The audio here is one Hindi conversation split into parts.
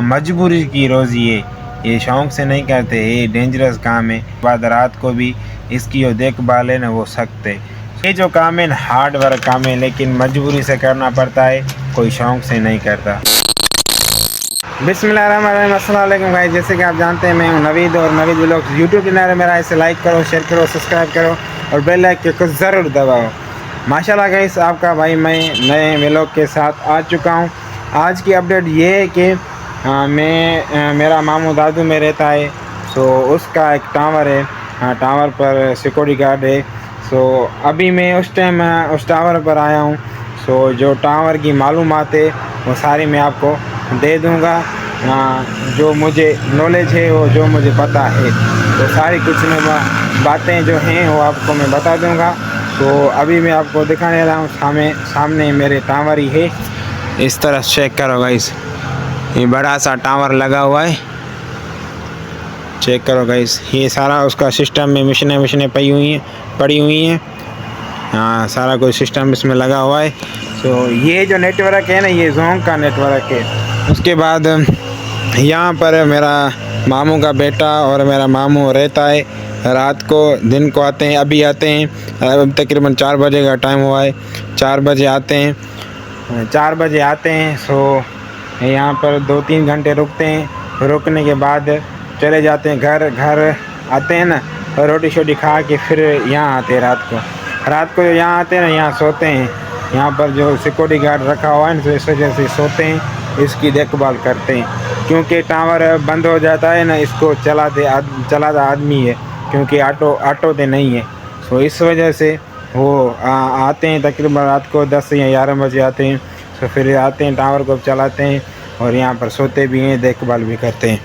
मजबूरी की रोज़ी है, ये शौक़ से नहीं करते, ये डेंजरस काम है। बाद रात को भी इसकी जो देखभाल है ना वो सख्त है। ये जो काम है ना हार्ड वर्क काम है, लेकिन मजबूरी से करना पड़ता है, कोई शौक़ से नहीं करता। बिस्मिल्लाहिर्रहमानिर्रहीम, अस्सलाम वालेकुम भाई। जैसे कि आप जानते हैं मैं हूँ नवीद और नवीद व्लॉग्स यूट्यूब चैनल है मेरा। इसे लाइक करो, शेयर करो, सब्सक्राइब करो और बेल आइकन को ज़रूर दबाओ। माशाल्लाह गाइस, आपका भाई मैं नए व्लॉग के साथ आ चुका हूँ। आज की अपडेट ये है कि मेरा मामू दादू में रहता है, सो उसका एक टावर है, टावर पर सिक्योरिटी गार्ड है। सो अभी मैं उस टाइम उस टावर पर आया हूँ। सो जो टावर की मालूमात है वो सारी मैं आपको दे दूँगा। जो मुझे नॉलेज है वो जो मुझे पता है तो सारी कुछ बातें जो हैं वो आपको मैं बता दूँगा। तो अभी मैं आपको दिखाने रहा हूँ, सामने मेरे टावर ही है। इस तरह चेक करो गाइस, ये बड़ा सा टावर लगा हुआ है, चेक करो गाइस। ये सारा उसका सिस्टम में मशीनें पड़ी हुई हैं। हाँ, सारा कोई सिस्टम इसमें लगा हुआ है। तो ये जो नेटवर्क है ना, ये जोंग का नेटवर्क है। उसके बाद यहाँ पर मेरा मामू का बेटा और मेरा मामू रहता है। रात को दिन को आते हैं, अभी आते हैं, अब तकरीबन 4 बजे का टाइम हुआ है। 4 बजे आते हैं। सो यहाँ पर 2-3 घंटे रुकते हैं। रुकने के बाद चले जाते हैं घर आते हैं ना, और रोटी शोटी खा के फिर यहाँ आते हैं। रात को यहाँ आते हैं ना, यहाँ सोते हैं। यहाँ पर जो सिक्योरिटी गार्ड रखा हुआ है ना, तो इस वजह से सोते हैं, इसकी देखभाल करते हैं। क्योंकि टावर बंद हो जाता है ना, इसको चलाता आदमी है, क्योंकि ऑटो तो नहीं है। सो इस वजह से वो आते हैं तकरीबन रात को 10 या 11 बजे आते हैं। तो फिर आते हैं, टावर को चलाते हैं और यहाँ पर सोते भी हैं, देखभाल भी करते हैं।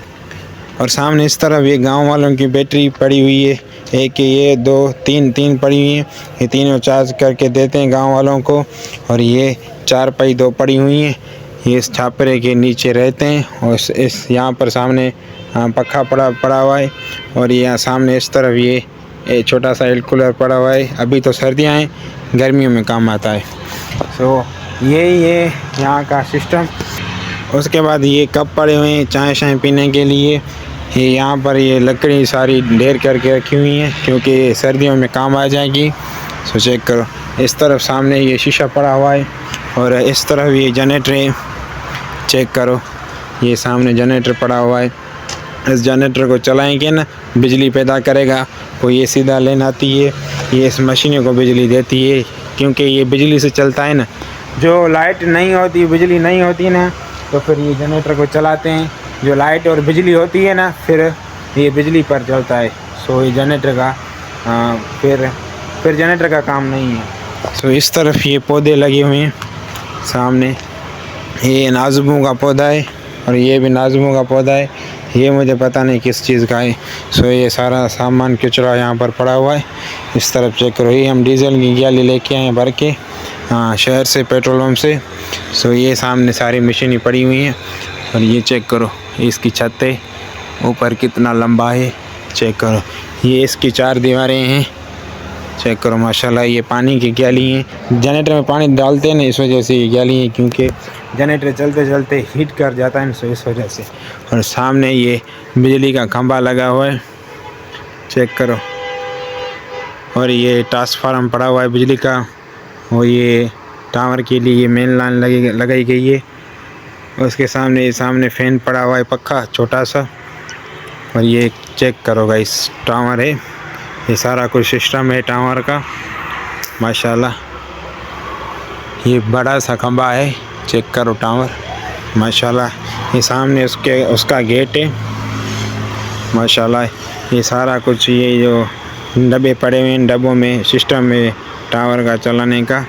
और सामने इस तरफ ये गांव वालों की बैटरी पड़ी हुई है, एक ये 2 3 पड़ी हुई हैं। ये तीनों चार्ज करके देते हैं गांव वालों को। और ये 4 पाई 2 पड़ी हुई हैं, ये इस छापरे के नीचे रहते हैं। और इस यहाँ पर सामने पखा पड़ा हुआ है। और यहाँ सामने इस तरफ ये छोटा सा एयर कूलर पड़ा हुआ है। अभी तो सर्दियाँ हैं, गर्मियों में काम आता है। सो ये यहाँ का सिस्टम। उसके बाद ये कप पड़े हुए हैं चाय पीने के लिए। ये यहाँ पर ये लकड़ी सारी ढेर करके रखी हुई हैं, क्योंकि सर्दियों में काम आ जाएगी। सो चेक करो, इस तरफ सामने ये शीशा पड़ा हुआ है और इस तरफ ये जनरेटर है, चेक करो। ये सामने जनरेटर पड़ा हुआ है। इस जनरेटर को चलाएंगे ना, बिजली पैदा करेगा। कोई ये सीधा लाइन आती है, ये इस मशीनों को बिजली देती है, क्योंकि ये बिजली से चलता है ना। जो लाइट नहीं होती, बिजली नहीं होती ना, तो फिर ये जनरेटर को चलाते हैं। जो लाइट और बिजली होती है ना, फिर ये बिजली पर चलता है। सो ये जनरेटर का फिर जनरेटर का काम नहीं है। सो इस तरफ ये पौधे लगे हुए हैं। सामने ये नाजुमों का पौधा है और ये भी नाजुमों का पौधा है। ये मुझे पता नहीं किस चीज़ का है। सो ये सारा सामान कचरा यहाँ पर पड़ा हुआ है। इस तरफ चेक करो, ये हम डीजल की गैली लेके आए हैं भर के, शहर से, पेट्रोल पंप से। सो ये सामने सारी मशीनें पड़ी हुई हैं। और ये चेक करो, इसकी छत है, ऊपर कितना लंबा है, चेक करो। ये इसकी 4 दीवारें हैं, चेक करो माशाल्लाह। ये पानी की गैली हैं, जनरेटर में पानी डालते हैं ना, इस वजह से ये गैली हैं, क्योंकि जनरेटर चलते चलते हीट कर जाता है ना, सो इस वजह से। और सामने ये बिजली का खंभा लगा हुआ है, चेक करो। और ये ट्रांसफार्मर पड़ा हुआ है बिजली का। और ये टावर के लिए ये मेन लाइन लगाई गई है। उसके सामने फ़ैन पड़ा हुआ है, पक्का छोटा सा। और ये चेक करो गाइस, टावर है, ये सारा कुछ सिस्टम है टावर का माशाल्लाह। ये बड़ा सा खंबा है, चेक करो टावर माशाल्लाह। ये सामने उसका गेट है माशाल्लाह। ये सारा कुछ, ये जो डब्बे पड़े हुए हैं, डब्बों में सिस्टम है टावर का चलाने का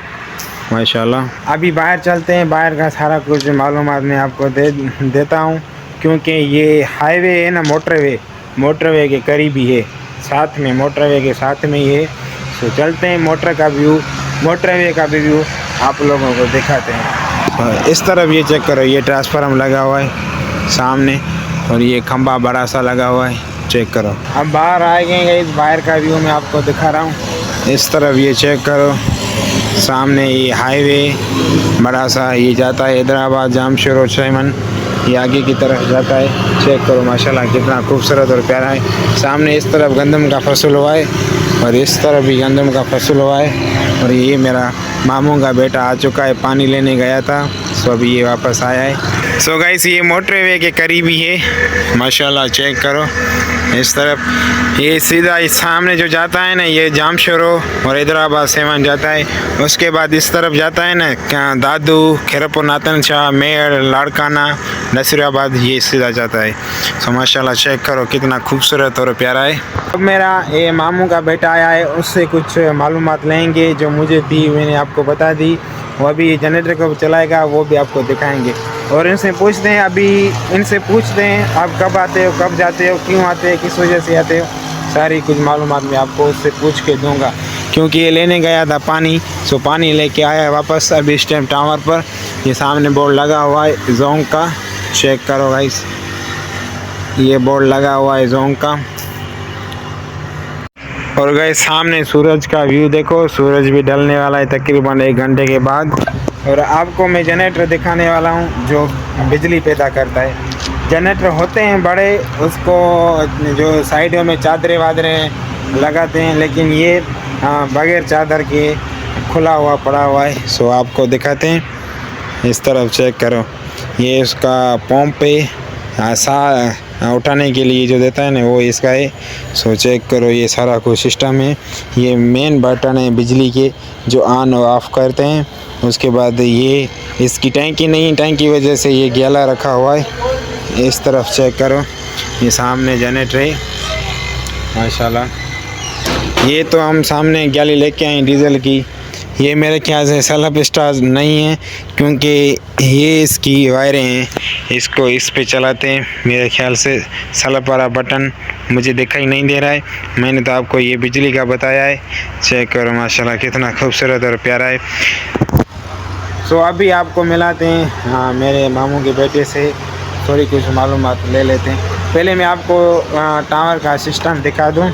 माशाल्लाह। अभी बाहर चलते हैं, बाहर का सारा कुछ मालूमात मैं आपको देता हूँ, क्योंकि ये हाईवे है ना, मोटरवे के करीब ही है, साथ में मोटरवे के साथ में ही है। तो चलते हैं, मोटरवे का भी व्यू आप लोगों को दिखाते हैं। इस तरफ ये चेक करो, ये ट्रांसफार्मर लगा हुआ है सामने, और ये खंबा बड़ा सा लगा हुआ है, चेक करो। अब बाहर आ गए, इस बाहर का व्यू मैं आपको दिखा रहा हूँ। इस तरफ ये चेक करो, सामने ये हाईवे बड़ा सा, ये जाता है हैदराबाद, जामशेद और चेमन। ये आगे की तरफ जाता है। चेक करो माशाल्लाह कितना खूबसूरत और प्यारा है। सामने इस तरफ गंदम का फसल हुआ है और इस तरफ भी गंदम का फसल हुआ है। और ये मेरा मामू का बेटा आ चुका है, पानी लेने गया था, सो अभी ये वापस आया है। सो गाइस ये मोटरवे के करीब ही है माशाल्लाह। चेक करो इस तरफ, ये सीधा इस सामने जो जाता है ना, ये जामशोरो और हैदराबाद सेवन जाता है। उसके बाद इस तरफ जाता है ना दादू, खैरपुर, नातन शाह, मेड़, लाड़काना, नसीराबाद, ये सीधा जाता है। सो माशाल्लाह चेक करो कितना खूबसूरत और प्यारा है। अब मेरा ये मामू का बेटा आया है, उससे कुछ मालूमात लेंगे जो मुझे थी, मैंने आपको बता दी। वो अभी जनरेटर को चलाएगा, वो भी आपको दिखाएंगे। और इनसे पूछते हैं, अभी इनसे पूछते हैं आप कब आते हो, कब जाते हो, क्यों आते हो, किस वजह से आते हो, सारी कुछ मालूमात मैं आपको उससे पूछ के दूंगा। क्योंकि ये लेने गया था पानी, सो पानी लेके आया वापस। अभी इस टाइम टावर पर ये सामने बोर्ड लगा हुआ है जोंग का, चेक करो गाइस, ये बोर्ड लगा हुआ है जोंग का। और गाइस सामने सूरज का व्यू देखो, सूरज भी ढलने वाला है तकरीबन 1 घंटे के बाद। और आपको मैं जनरेटर दिखाने वाला हूँ जो बिजली पैदा करता है। जनरेटर होते हैं बड़े, उसको जो साइडों में चादरें वादरें लगाते हैं, लेकिन ये बगैर चादर के खुला हुआ पड़ा हुआ है। सो आपको दिखाते हैं, इस तरफ चेक करो, ये उसका पंप है, सा उठाने के लिए जो देता है ना वो इसका है। सो चेक करो ये सारा कुछ सिस्टम है। ये मेन बटन है बिजली के जो ऑन और ऑफ करते हैं। उसके बाद ये इसकी टैंकी नहीं, टैंकी की वजह से ये गैला रखा हुआ है। इस तरफ चेक करो, ये सामने जनरेटर है माशाल्लाह। ये तो हम सामने गैली लेके आए डीजल की। ये मेरे ख्याल से सेल्फ स्टार्ट नहीं है, क्योंकि ये इसकी वायरें हैं, इसको इस पे चलाते हैं। मेरे ख्याल से सेल्फ वाला बटन मुझे दिखाई नहीं दे रहा है। मैंने तो आपको ये बिजली का बताया है। चेक करो माशाल्लाह कितना खूबसूरत और प्यारा है। सो अभी आपको मिलाते हैं मेरे मामू के बेटे से, थोड़ी कुछ मालूमात ले लेते हैं। पहले मैं आपको टावर का सिस्टम दिखा दूँ।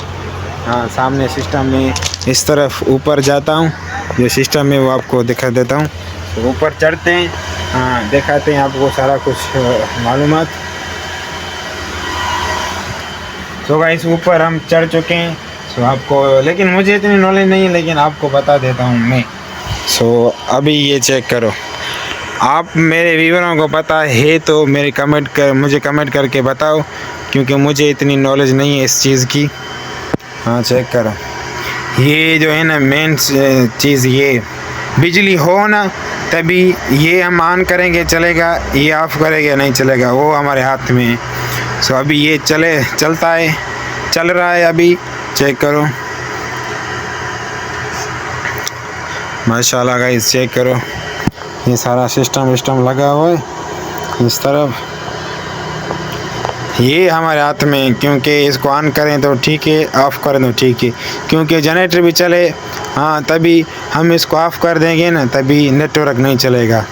सामने सिस्टम में इस तरफ ऊपर जाता हूँ, जो सिस्टम है वो आपको दिखा देता हूँ। तो ऊपर चढ़ते हैं, दिखाते हैं आपको सारा कुछ मालूमात। तो गाइस ऊपर हम चढ़ चुके हैं। सो आपको, लेकिन मुझे इतनी नॉलेज नहीं है, लेकिन आपको बता देता हूँ मैं। सो अभी ये चेक करो, आप मेरे व्यूअरों को पता है तो मुझे कमेंट करके बताओ, क्योंकि मुझे इतनी नॉलेज नहीं है इस चीज़ की। हाँ चेक करो, ये जो है ना मेन चीज़, ये बिजली हो ना तभी ये हम ऑन करेंगे चलेगा, ये ऑफ़ करेंगे नहीं चलेगा, वो हमारे हाथ में है। सो अभी ये चलता है, चल रहा है अभी। चेक करो माशाल्लाह गाइस, चेक करो ये सारा सिस्टम लगा हुआ है इस तरफ। ये हमारे हाथ में, क्योंकि इसको ऑन करें तो ठीक है, ऑफ़ करें तो ठीक है। क्योंकि जनरेटर भी चले तभी हम इसको ऑफ़ कर देंगे ना, तभी नेटवर्क नहीं चलेगा।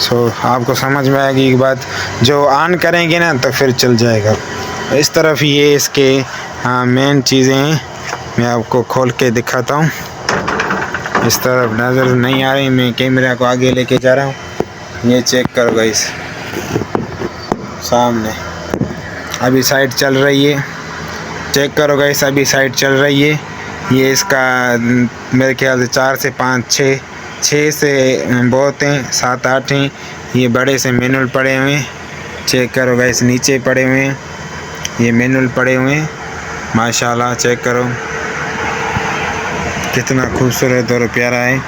सो आपको समझ में आएगी एक बात, जो ऑन करेंगे ना तो फिर चल जाएगा। इस तरफ ये इसके मेन चीज़ें हैं, मैं आपको खोल के दिखाता हूँ। इस तरफ नज़र नहीं आ रही, मैं कैमरा को आगे लेके जा रहा हूँ। ये चेक करो गाइस, सामने अभी साइड चल रही है। चेक करो गाइस, अभी साइड चल रही है। ये इसका मेरे ख्याल से 4 से 5 6 से बहुत हैं, 7 8 हैं। ये बड़े से मैनुअल पड़े हुए हैं। चेक करो गाइस, नीचे पड़े हुए हैं, ये मैनुअल पड़े हुए हैं माशाल्लाह। चेक करो कितना खूबसूरत और प्यारा है।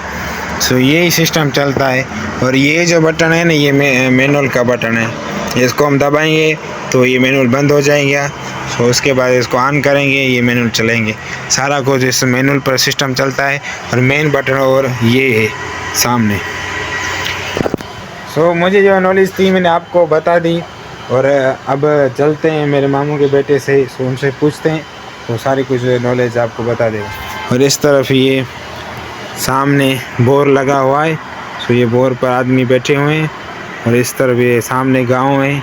सो यही सिस्टम चलता है। और ये जो बटन है ना, ये मैनुअल का बटन है, इसको हम दबाएंगे तो ये मैनुअल बंद हो जाएगा। सो उसके बाद इसको ऑन करेंगे, ये मैनुअल चलेंगे। सारा कुछ इस मैनुअल पर सिस्टम चलता है। और मेन बटन और ये है सामने। सो मुझे जो नॉलेज थी मैंने आपको बता दी। और अब चलते हैं मेरे मामू के बेटे से, सो उनसे पूछते हैं, तो सारी कुछ नॉलेज आपको बता देगा। और इस तरफ ये सामने बोर लगा हुआ है। सो ये बोर पर आदमी बैठे हुए हैं। और इस तरफ ये सामने गांव है,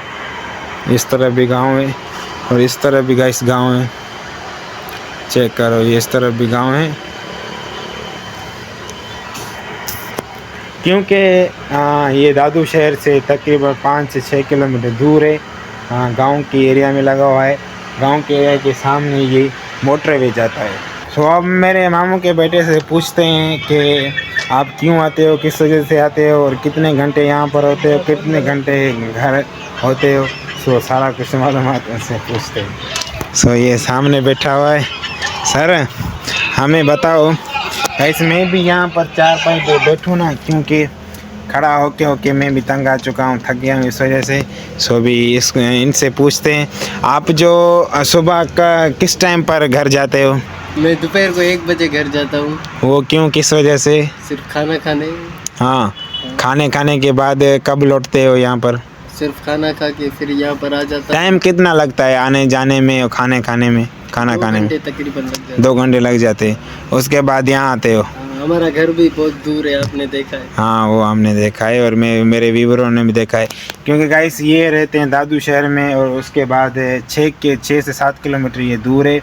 इस तरफ भी गांव है, और इस तरफ भी गाइस गांव है। चेक करो, ये इस तरफ भी गांव है। क्योंकि ये दादू शहर से तकरीबन 5 से 6 किलोमीटर दूर है। गांव के एरिया में लगा हुआ है। गांव के एरिया के सामने ये मोटरवे जाता है। तो अब मेरे मामू के बेटे से पूछते हैं कि आप क्यों आते हो, किस वजह से आते हो और कितने घंटे यहाँ पर होते हो, कितने घंटे घर होते हो। सो सारा कुछ मालूमात उनसे पूछते हैं। सो ये सामने बैठा हुआ है। सर हमें बताओ, ऐसे मैं भी यहाँ पर 4 पे बैठूँ ना, क्योंकि खड़ा होके मैं भी तंग आ चुका हूँ, थक गया हूँ इस वजह से। सो भी इनसे पूछते हैं, आप जो सुबह का किस टाइम पर घर जाते हो? मैं दोपहर को 1 बजे घर जाता हूँ। वो क्यों, किस वजह से? सिर्फ खाना खाने। हाँ, खाने के बाद कब लौटते हो यहाँ पर? सिर्फ खाना खा के फिर यहाँ पर आ जाता। टाइम कितना लगता है आने जाने में और खाने खाने में? खाना खाने में 2 घंटे तकरीबन लग जाते। 2 घंटे लग जाते। उसके बाद यहाँ आते हो? हमारा घर भी बहुत दूर है, आपने देखा है। हाँ, वो हमने देखा है और मेरे व्यूअरों ने भी देखा है। क्योंकि गाइस ये रहते हैं दादू शहर में और उसके बाद 6 से 7 किलोमीटर ये दूर है।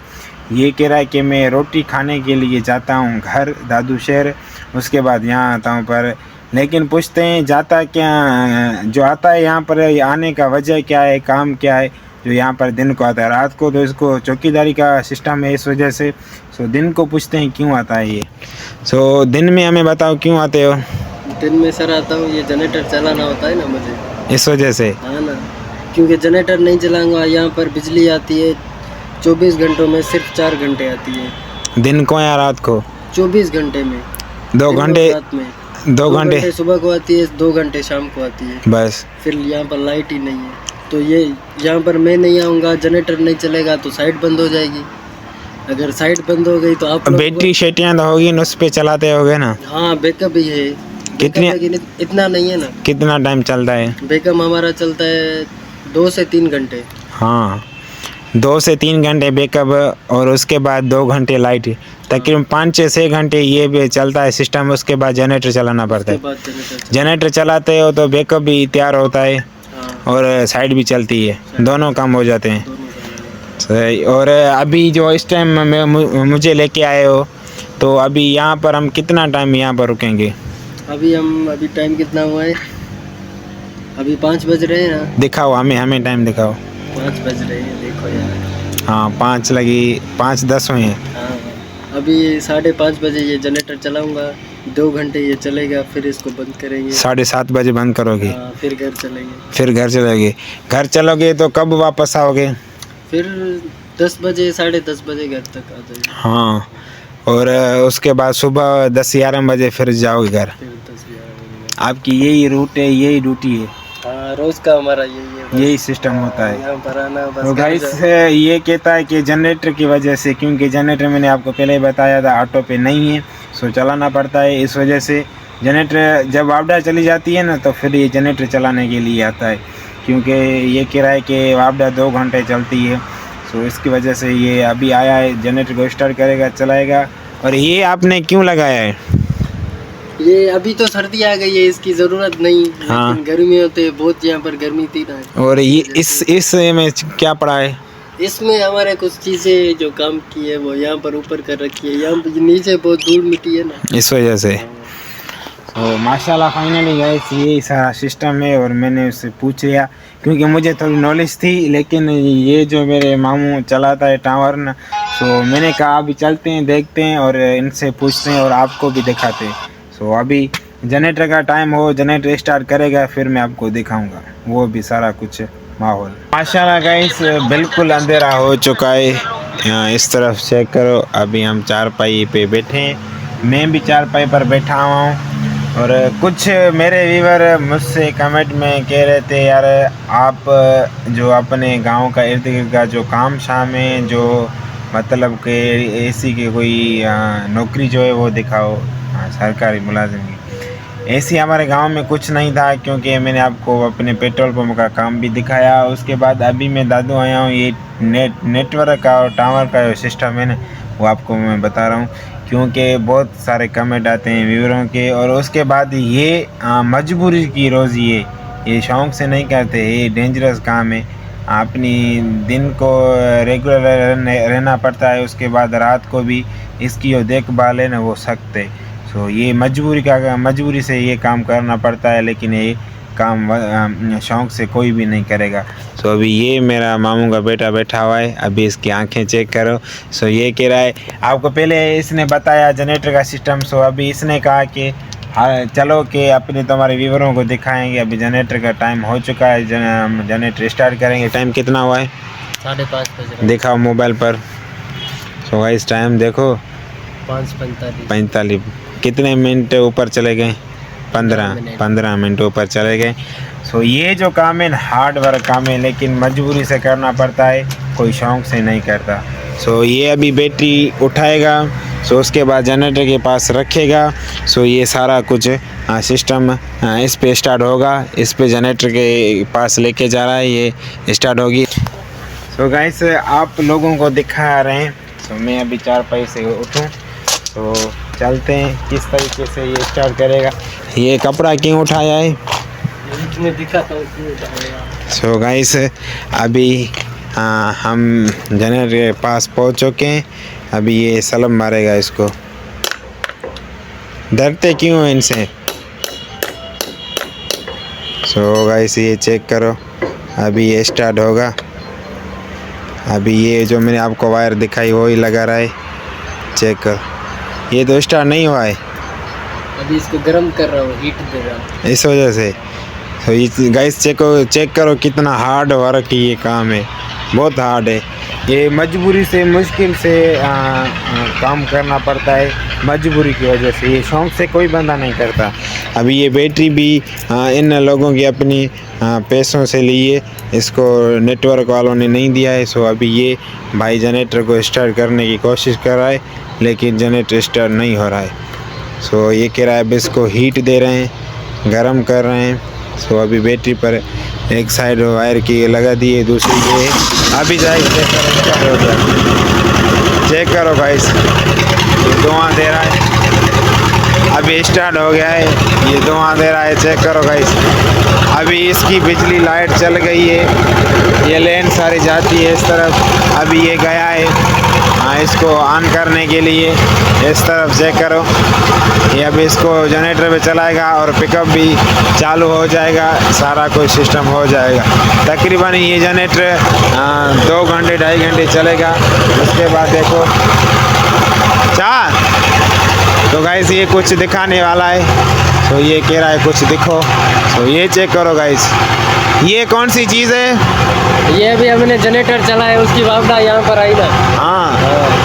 ये कह रहा है कि मैं रोटी खाने के लिए जाता हूँ घर दादू शहर, उसके बाद यहाँ आता हूँ। पर लेकिन पूछते हैं जाता क्या, जो आता है यहाँ पर आने का वजह क्या है, काम क्या है जो यहाँ पर दिन को आता है? रात को तो इसको चौकीदारी का सिस्टम है इस वजह से। सो दिन को पूछते हैं क्यों आता है ये। सो दिन में हमें बताओ क्यों आते हो? दिन में सर आता हूँ, ये जनरेटर चलाना होता है ना मुझे, इस वजह से। हाँ ना, क्योंकि जनरेटर नहीं चलाऊंगा यहाँ पर बिजली आती है 24 घंटों में सिर्फ 4 घंटे आती है। दिन को या रात को? 24 घंटे में 2 घंटे। रात में 2 घंटे सुबह को आती है, 2 घंटे शाम को आती है बस। फिर यहाँ पर लाइट ही नहीं है। तो ये यहाँ पर मैं नहीं आऊँगा, जनरेटर नहीं चलेगा तो साइट बंद हो जाएगी। अगर साइट बंद हो गई तो आप बैटरी शेटियाँ तो होगी ना, उस पर चलाते होगे ना? हाँ, बैकअप भी है। कितनी? इतना नहीं है ना। कितना टाइम चलता है? बैकअप हमारा चलता है 2 से 3 घंटे। हाँ, 2 से 3 घंटे बैकअप और उसके बाद 2 घंटे लाइट। तकरीबन 5 से 6 घंटे ये भी चलता है सिस्टम। उसके बाद जनरेटर चलाना पड़ता है। जनरेटर चलाते हो तो बैकअप भी तैयार होता है और साइड भी चलती है, दोनों काम हो जाते हैं। सही। और अभी जो इस टाइम में मुझे लेके आए हो, तो अभी यहाँ पर हम कितना टाइम यहाँ पर रुकेंगे? अभी टाइम कितना हुआ है? अभी 5 बज रहे हैं ना। दिखाओ हमें टाइम दिखाओ। 5 बज रहे हैं, देखो यार। हाँ, 5 लगी, 5:10 हुए हैं। हाँ, अभी 5:30 बजे ये जनरेटर चलाऊंगा, 2 घंटे ये चलेगा, फिर इसको बंद करेंगे। 7:30 बजे बंद करोगे? हाँ, फिर घर चलेंगे। फिर घर चलोगे? घर चलोगे तो कब वापस आओगे? फिर 10 बजे 10:30 बजे घर तक आ जाएंगे। हाँ, और उसके बाद सुबह 10-11 बजे फिर जाओगे घर? फिर 10-11 बजे। आपकी यही रूट है, यही ड्यूटी है? हाँ, रोज का हमारा यही है, यही सिस्टम होता है। यहाँ पर आना बस। तो गाइस ये कहता है कि जनरेटर की वजह से, क्योंकि जनरेटर मैंने आपको पहले ही बताया था ऑटो पे नहीं है, सो चलाना पड़ता है। इस वजह से जनरेटर जब आपदा चली जाती है ना, तो फिर ये जनरेटर चलाने के लिए आता है। क्योंकि ये कह रहा है कि आपदा 2 घंटे चलती है, सो इसकी वजह से ये अभी आया है, जनरेटर को स्टार्ट करेगा, चलाएगा। और ये आपने क्यों लगाया है? ये अभी तो सर्दी आ गई है, इसकी ज़रूरत नहीं। हाँ। लेकिन गर्मी होते है बहुत, यहाँ पर गर्मी थी ना। और ये इस में क्या पड़ा है? इसमें हमारे कुछ चीज़ें जो काम की है वो यहाँ पर ऊपर कर रखी है। यहाँ पर नीचे बहुत धूल मिट्टी है ना, इस वजह से। तो माशाल्लाह फाइनली गाइस ये सारा सिस्टम है। और मैंने उससे पूछ लिया क्योंकि मुझे थोड़ी नॉलेज थी, लेकिन ये जो मेरे मामू चलाता है टावर ना, सो मैंने कहा अभी चलते हैं, देखते हैं और इनसे पूछते हैं और आपको भी दिखाते हैं। सो अभी जनरेटर का टाइम हो, जनरेटर स्टार्ट करेगा, फिर मैं आपको दिखाऊंगा वो भी सारा कुछ माहौल। माशाल्लाह गाइस बिल्कुल अंधेरा हो चुका है। यहाँ इस तरफ चेक करो, अभी हम चारपाई पे बैठे हैं, मैं भी चारपाई पर बैठा हुआ हूँ। और कुछ मेरे व्यूअर मुझसे कमेंट में कह रहे थे, यार आप जो अपने गांव का इर्द गिर्द का जो काम शाम है, जो मतलब कि ऐसी की कोई नौकरी जो है वो दिखाओ, सरकारी मुलाजिम की। ऐसी हमारे गांव में कुछ नहीं था, क्योंकि मैंने आपको अपने पेट्रोल पंप का काम भी दिखाया। उसके बाद अभी मैं दादू आया हूँ, ये नेटवर्क का और टावर का जो सिस्टम है ना, वो आपको मैं बता रहा हूँ, क्योंकि बहुत सारे कमेंट आते हैं व्यूअरों के। और उसके बाद ये मजबूरी की रोज़ी है, ये शौक़ से नहीं करते, ये डेंजरस काम है। अपनी दिन को रेगुलर रहना पड़ता है, उसके बाद रात को भी इसकी जो देखभाल है ना वो सख्त है। सो ये मजबूरी से ये काम करना पड़ता है, लेकिन ये काम शौक़ से कोई भी नहीं करेगा। सो अभी ये मेरा मामू का बेटा बैठा हुआ है, अभी इसकी आंखें चेक करो। सो ये कह रहा है, आपको पहले इसने बताया जनरेटर का सिस्टम। सो अभी इसने कहा कि हाँ चलो कि अपने तुम्हारे व्यूवरों को दिखाएंगे। अभी जनरेटर का टाइम हो चुका है, जनरेटर स्टार्ट करेंगे। टाइम कितना हुआ है? 5:30 बजे। दिखाओ मोबाइल पर। सो गाइस टाइम देखो 5:45। कितने मिनट ऊपर चले गए? 15 मिनट ऊपर चले गए। सो ये जो काम है हार्ड वर्क काम है, लेकिन मजबूरी से करना पड़ता है, कोई शौक़ से नहीं करता। सो ये अभी बैटरी उठाएगा, सो उसके बाद जनरेटर के पास रखेगा। सो ये सारा कुछ सिस्टम इस पे स्टार्ट होगा, इस पे जनरेटर के पास लेके जा रहा है, ये स्टार्ट होगी। सो गाइस आप लोगों को दिखा रहे हैं। सो मैं अभी 4 पाई से उठूँ तो चलते हैं किस तरीके से ये स्टार्ट करेगा। ये कपड़ा क्यों उठाया है? सो गाइस अभी हम जनरेटर के पास पहुंच चुके हैं। अभी ये सलम मारेगा इसको। डरते क्यों हैं इनसे? सो गाइस ये चेक करो, अभी ये स्टार्ट होगा। अभी ये जो मैंने आपको वायर दिखाई वही लगा रहा है, चेक करो। ये तो स्टार्ट नहीं हुआ है, अभी इसको गर्म कर रहा हूँ, हीट दे रहा हूँ इस वजह से। तो ये गाइस चेक करो कितना हार्ड वर्क ये काम है, बहुत हार्ड है। ये मजबूरी से मुश्किल से काम करना पड़ता है, मजबूरी की वजह से। ये शौक़ से कोई बंदा नहीं करता। अभी ये बैटरी भी इन लोगों की अपनी पैसों से लिए, इसको नेटवर्क वालों ने नहीं दिया है। सो अभी ये भाई जनरेटर को स्टार्ट करने की कोशिश कर रहा है, लेकिन जनरेटर स्टार्ट नहीं हो रहा है। सो ये कह रहा है अब इसको हीट दे रहे हैं, गरम कर रहे हैं। सो अभी बैटरी पर एक साइड वायर की लगा दी है, दूसरी ये अभी जाएगी। चेक करो गाइस, ये धुआं दे रहा है, अभी स्टार्ट हो गया है, ये धुआं दे रहा है। चेक करो गाइस, अभी इसकी बिजली लाइट चल गई है, ये लेन सारी जाती है इस तरफ। अभी ये गया है इसको ऑन करने के लिए इस तरफ। चेक करो, ये अभी इसको जनरेटर पे चलाएगा और पिकअप भी चालू हो जाएगा, सारा कुछ सिस्टम हो जाएगा। तकरीबन ये जनरेटर 2 घंटे 2.5 घंटे चलेगा। उसके बाद देखो 4। तो गाइस ये कुछ दिखाने वाला है, तो ये कह रहा है कुछ दिखो। तो ये चेक करो गाइस, ये कौन सी चीज़ है? ये अभी हमने जनरेटर चलाया, उसकी वापडा यहाँ पर आई ना। हाँ,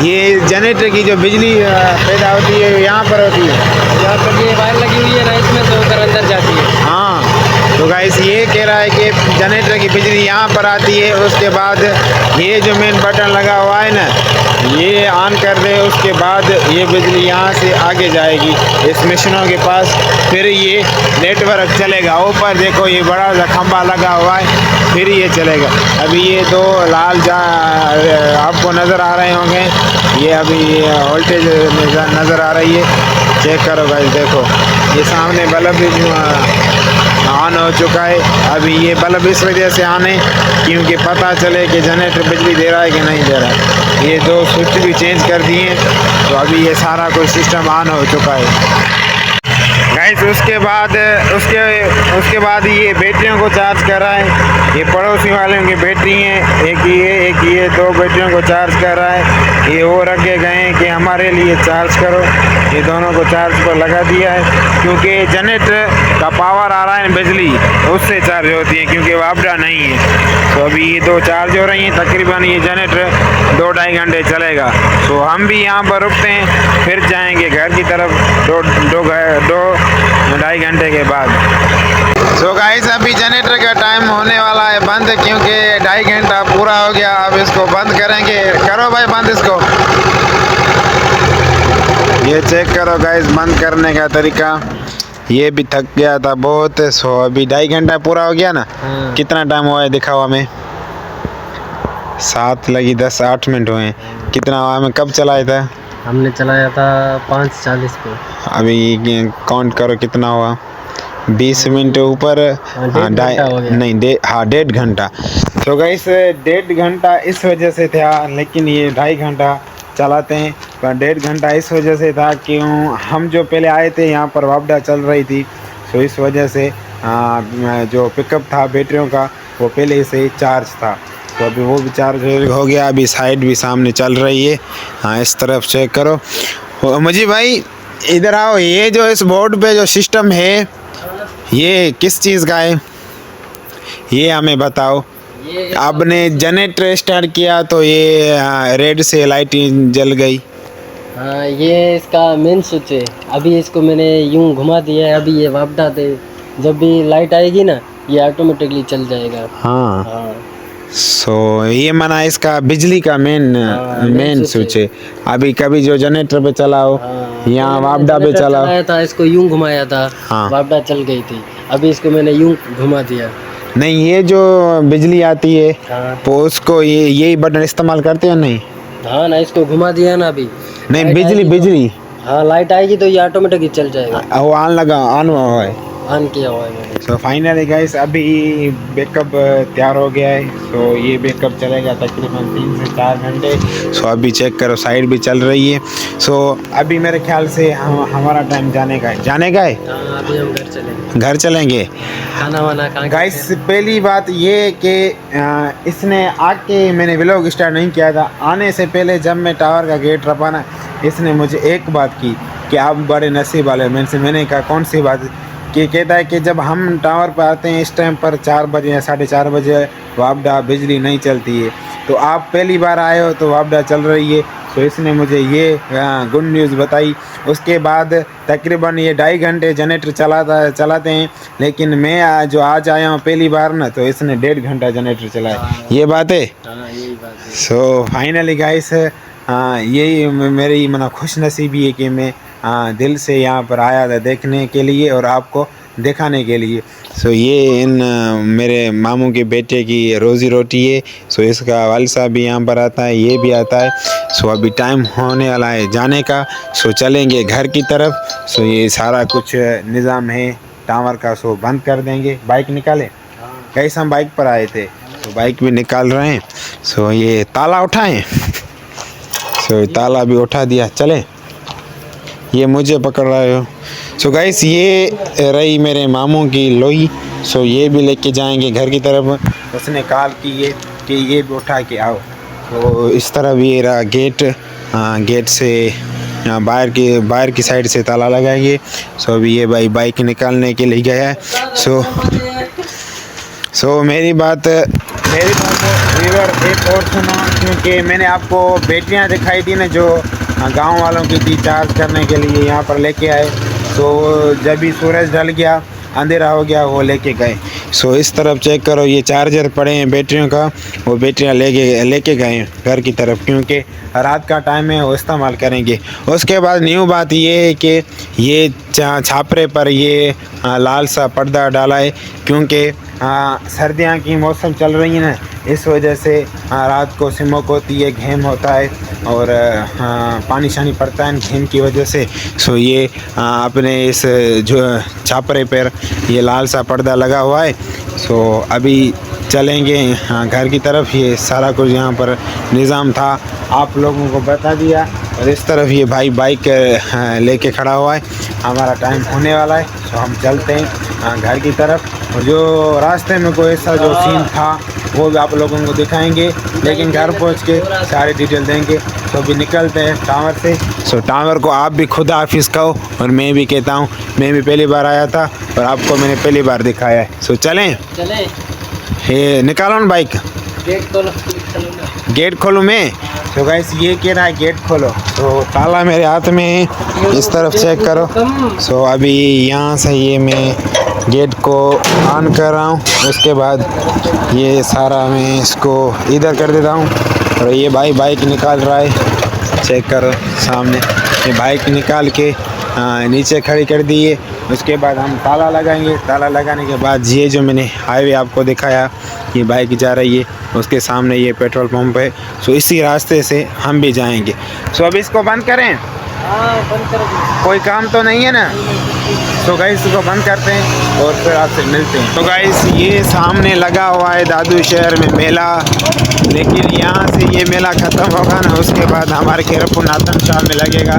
ये जनरेटर की जो बिजली पैदा होती है यहाँ पर होती है, यहाँ पर ये वायर लगी हुई है ना, इसमें से होकर अंदर जाती है। हाँ, तो गाइस ये कह रहा है कि जनरेटर की बिजली यहाँ पर आती है। उसके बाद ये जो मेन बटन लगा हुआ है ना, ये ऑन कर दे, उसके बाद ये बिजली यहाँ से आगे जाएगी इस मशीनों के पास, फिर ये नेटवर्क चलेगा। ऊपर देखो ये बड़ा सा खंभा लगा हुआ है, फिर ये चलेगा। अभी ये 2 लाल आपको नज़र आ रहे होंगे, ये अभी वोल्टेज नज़र आ रही है। चेक करो गाइस, देखो ये सामने बल्ब भी ऑन हो चुका है। अभी ये बल्ब इस वजह से ऑन है क्योंकि पता चले कि जनरेटर बिजली दे रहा है कि नहीं दे रहा है। ये 2 स्विच भी चेंज कर दिए, तो अभी ये सारा कुछ सिस्टम ऑन हो चुका है गाइस। उसके बाद ये बैटरियों को चार्ज कर रहा है। ये पड़ोसी वालों की बैटरी हैं, एक ये 2 बैटरियों को चार्ज कर रहा है। ये वो रखे गए हैं कि हमारे लिए चार्ज करो, ये दोनों को चार्ज पर लगा दिया है क्योंकि जनरेटर का पावर आ रहा है बिजली, उससे चार्ज होती है क्योंकि वापडा नहीं है। तो अभी ये 2 चार्ज हो रही हैं। तकरीबन ये जनरेटर 2-2.5 घंटे चलेगा। तो हम भी यहाँ पर रुकते हैं, फिर जाएंगे घर की तरफ 2-2.5 घंटे के बाद। सो गाइस अभी जनरेटर का टाइम होने वाला है बंद, क्योंकि 2.5 घंटा पूरा हो गया। अब इसको बंद करेंगे। करो भाई बंद इसको। ये चेक करो गाइस बंद करने का तरीका। ये भी थक गया था बहुत। सो अभी 2.5 घंटा पूरा हो गया ना। कितना टाइम हुआ है दिखाओ हमें। 7 लगी 10-8 मिनट हुए हैं। कितना हुआ? हमें कब चलाया था? हमने चलाया था 5:40 को। अभी काउंट करो कितना हुआ। 20 मिनट ऊपर। हाँ 1.5 घंटा। तो गाइस 1.5 घंटा इस वजह से था, लेकिन ये 2.5 घंटा चलाते हैं। पर 1.5 घंटा इस वजह से था कि हम जो पहले आए थे यहाँ पर वापडा चल रही थी, तो इस वजह से जो पिकअप था बैटरियों का वो पहले से ही चार्ज था, तो अभी वो भी चार्ज हो गया। अभी साइड भी सामने चल रही है। हाँ, इस तरफ चेक करो। मुझी भाई इधर आओ, ये जो इस बोर्ड पे जो सिस्टम है ये किस चीज़ का है, ये हमें बताओ। आपने जनरेटर स्टार्ट किया तो ये रेड से लाइट जल गई। हाँ, ये इसका मेन स्विच है। अभी इसको मैंने यूं घुमा दिया है, अभी ये वापडा दे, जब भी लाइट आएगी ना ये ऑटोमेटिकली चल जाएगा। हाँ, हाँ, सो ये माना इसका बिजली का मेन स्विच है। अभी कभी जो जनरेटर पे चलाओ, यहाँ वापडा पे चलाओ, चलाया था इसको यूं घुमाया था। हाँ। वापडा चल गई थी, अभी इसको मैंने यूं घुमा दिया। नहीं, ये जो बिजली आती है हाँ, तो उसको यही बटन इस्तेमाल करते हो नहीं? हाँ ना, इसको घुमा दिया ना अभी। नहीं, लाइट आएगी बिजली हाँ, लाइट आएगी तो ये ऑटोमेटिकली चल जाएगा। वो ऑन हुआ है। ऑन किया हुआ है मैंने। सो फाइनली गाइस अभी बैकअप तैयार हो गया है। सो ये बैकअप चलेगा तकरीबन 3 से 4 घंटे। सो अभी चेक करो, साइड भी चल रही है। सो अभी मेरे ख्याल से हमारा टाइम जाने का है। हाँ, अभी हम घर चलेंगे, खाना वाना खा के। गाइस पहली बात ये कि इसने आके मैंने व्लॉग स्टार्ट नहीं किया था। आने से पहले जब मैं टावर का गेट रपाना, इसने मुझे एक बात की कि आप बड़े नसीब वाले। मैंने कहा कौन सी बात? कि कहता है कि जब हम टावर पर आते हैं इस टाइम पर 4 बजे या 4:30 बजे वापडा बिजली नहीं चलती है, तो आप पहली बार आए हो तो वापडा चल रही है। तो इसने मुझे ये गुड न्यूज़ बताई। उसके बाद तकरीबन ये 2.5 घंटे जनरेटर चलाते हैं, लेकिन मैं जो आज आया हूँ पहली बार ना, तो इसने 1.5 घंटा जनरेटर चलाया। ये बात है। हाँ, यही बात है। सो फाइनली गाइस यही मेरी मना खुश नसीबी है कि मैं दिल से यहाँ पर आया था देखने के लिए और आपको दिखाने के लिए। सो ये इन मेरे मामू के बेटे की रोज़ी रोटी है। सो इसका वालिद साहब भी यहाँ पर आता है, ये भी आता है। सो अभी टाइम होने वाला है जाने का। सो चलेंगे घर की तरफ। सो ये सारा कुछ निज़ाम है टावर का, सो बंद कर देंगे। बाइक निकाले, कैसे हम बाइक पर आए थे, तो बाइक भी निकाल रहे हैं। सो ये ताला उठाएं, सो ताला भी उठा दिया। चले, ये मुझे पकड़ रहे हो। सो गाइस ये रही मेरे मामू की लोई। सो ये भी लेके जाएंगे घर की तरफ। उसने कॉल की है कि ये भी उठा के आओ। तो इस तरह भी ये रहा गेट। गेट से बाहर की साइड से ताला लगाएंगे। सो अभी ये भाई बाइक निकालने के लिए गया है। सो मेरी बात वीवर एक और सुनो, क्योंकि मैंने आपको बैटरियाँ दिखाई थी ना जो गांव वालों की थी चार्ज करने के लिए, यहाँ पर लेके आए। तो जब भी सूरज ढल गया, अंधेरा हो गया, वो लेके गए। सो इस तरफ चेक करो, ये चार्जर पड़े हैं बैटरियों का, वो बैटरियाँ लेके गए घर की तरफ, क्योंकि रात का टाइम है, वो इस्तेमाल करेंगे। उसके बाद न्यू बात ये है कि ये छापरे पर ये लाल सा पर्दा डाला है, क्योंकि सर्दियाँ की मौसम चल रही है ना, इस वजह से रात को सिमक होती है, घेम होता है और पानी शानी पड़ता है घेम की वजह से। सो ये अपने इस जो छापरे पर ये लाल सा पर्दा लगा हुआ है। सो अभी चलेंगे घर की तरफ। ये सारा कुछ यहाँ पर निज़ाम था, आप लोगों को बता दिया। और इस तरफ ये भाई बाइक लेके खड़ा हुआ है। हमारा टाइम होने वाला है, तो हम चलते हैं घर की तरफ। और जो रास्ते में कोई ऐसा जो सीन था वो भी आप लोगों को दिखाएंगे, लेकिन घर पहुंच के सारी डिटेल देंगे। तो अभी निकलते हैं टावर से। सो टावर को आप भी खुदा हाफिज़ कहो, और मैं भी कहता हूँ, मैं भी पहली बार आया था और आपको मैंने पहली बार दिखाया है। सो चलें, ये निकालो ना बाइक, गेट खोलूँ मैं? तो गाइस ये कह रहा है गेट खोलो, तो ताला मेरे हाथ में है, इस तरफ चेक करो। सो अभी यहाँ से ये मैं गेट को ऑन कर रहा हूँ, उसके बाद ये सारा मैं इसको इधर कर देता हूँ। और ये भाई बाइक निकाल रहा है, चेक करो सामने, ये बाइक निकाल के नीचे खड़ी कर दी है। उसके बाद हम ताला लगाएंगे। ताला लगाने के बाद ये जो मैंने हाईवे आपको दिखाया, ये बाइक जा रही है, उसके सामने ये पेट्रोल पंप है। सो इसी रास्ते से हम भी जाएंगे। सो अब इसको बंद करें। हाँ बंद कर दो। कोई काम तो नहीं है ना? तो गाइस इसको बंद करते हैं और फिर आपसे मिलते हैं। तो गाइस ये सामने लगा हुआ है दादू शहर में मेला, लेकिन यहाँ से ये मेला ख़त्म होगा ना उसके बाद हमारे खेरपुर नातन शाह में लगेगा।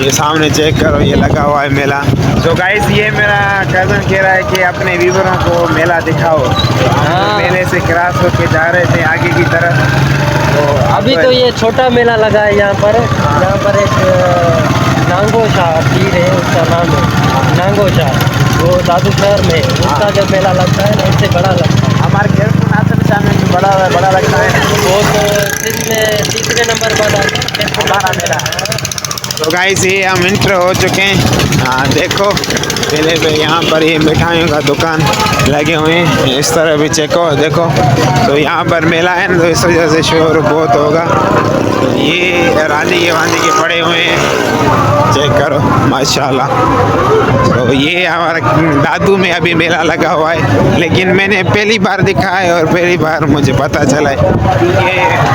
ये सामने चेक करो, ये लगा हुआ है मेला। तो गाइस ये मेरा कज़न कह रहा है कि अपने व्यूअरों को मेला दिखाओ। हाँ। मेले से क्रॉस होके जा रहे थे आगे की तरफ, तो अभी तो ये छोटा मेला लगा है यहाँ पर एक नांगो शाह पीर है, उसका नाम है नांगो शाह, वो दादू शहर में है। उसका जब मेला लगता है ना इससे बड़ा लगता है। हमारे खेरपुर नातन शाह में भी बड़ा लगता है। वो तो तीसरे नंबर पर आता है हमारा मेला। तो गाइस ये हम इंटर हो चुके हैं। हाँ देखो, पहले पे यहाँ पर ये मिठाइयों का दुकान लगे हुए हैं, इस तरह भी चेको देखो। तो यहाँ पर मेला है ना, तो इस वजह से शोर बहुत होगा। ये रांधी के पड़े हुए हैं, चेक करो माशाल्लाह। तो ये हमारा दादू में अभी मेला लगा हुआ है, लेकिन मैंने पहली बार देखा है और पहली बार मुझे पता चला है।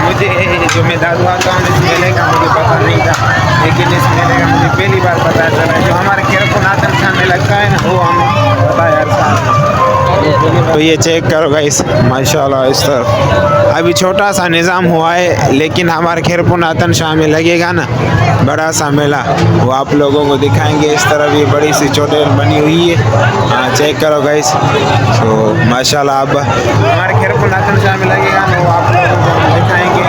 मुझे जो मैं दादू आता हूँ इस मेले का मुझे पता नहीं था, लेकिन इस मेले का मुझे पहली बार पता चला। जो हमारे खेरपुर नातन शाह में लगता है ना, वो हमें पता है हर साल। तो ये चेक करो गाइस माशाल्लाह। इस तरफ अभी छोटा सा निज़ाम हुआ है, लेकिन हमारे खेरपुर नातन शाह में लगेगा ना बड़ा सा मेला, वो आप लोगों को दिखाएंगे। इस तरफ ये बड़ी सी चोटेल बनी हुई है, हाँ चेक करो गाइस। तो माशाल्लाह अब हमारे खेरपुर नातन शाह में लगेगा ना, वो आप लोगों को हम दिखाएंगे।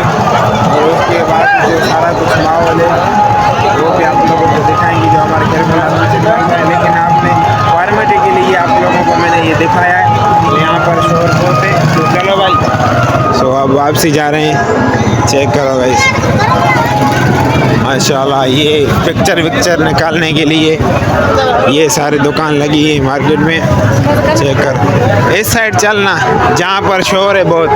और उसके बाद जो सारा कुछ माहौल है वो भी आप लोगों को दिखाएंगे जो हमारे खेरपुर नातन शाह में लगता है। लेकिन आपने फॉर्मेलिटी के लिए आप लोगों को मैंने ये दिखाया है। तो यहाँ पर शोर बहुत है, तो चलो भाई। सो अब वापसी जा रहे हैं, चेक करो गाइस माशाल्लाह। ये पिक्चर निकालने के लिए ये सारी दुकान लगी है मार्केट में, चेक कर। इस साइड चलना जहाँ पर शोर है बहुत।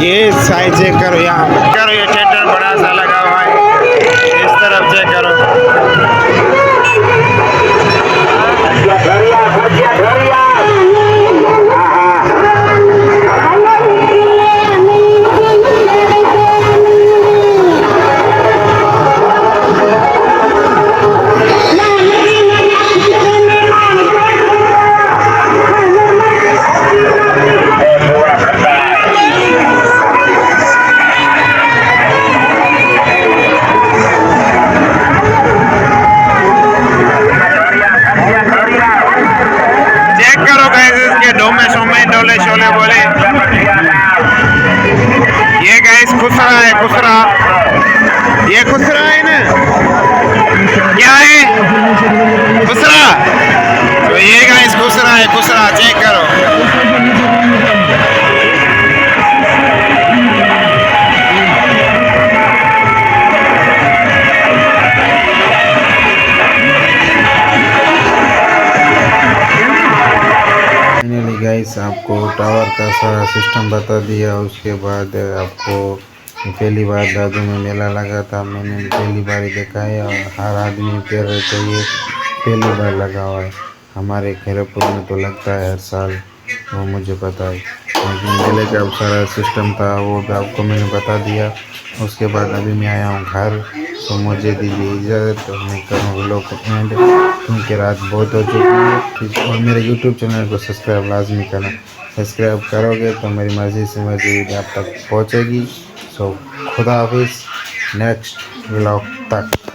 ये साइड चेक करो, यहाँ करो ये थिएटर बड़ा सा लगा हुआ है, इस तरफ चेक करो। डोले शोले बोले। ये गाइस खुसरा है, खुसरा, ये खुसरा है ना, क्या है खुसरा? तो ये गाइस खुसरा है, खुसरा चेक करो। गाइस आपको टावर का सारा सिस्टम बता दिया। उसके बाद आपको पहली बार दादू में मेला लगा था, मैंने पहली बार ही देखा है और हर आदमी कह रहे थे ये पहली बार लगा हुआ है। हमारे खेरपुर में तो लगता है हर साल, वो मुझे पता है, लेकिन मेले का सारा सिस्टम था वो भी आपको मैंने बता दिया। उसके बाद अभी मैं आया हूँ घर, तो मुझे दीजिए इजाज़त और मैं करूँ व्लॉग एंड, क्योंकि रात बहुत हो चुकी है। और मेरे यूट्यूब चैनल को सब्सक्राइब लाजमी करना, सब्सक्राइब करोगे तो मेरी मर्ज़ी से वीडियो आप तक पहुँचेगी। सो खुदा हाफिज़, नेक्स्ट व्लॉग तक।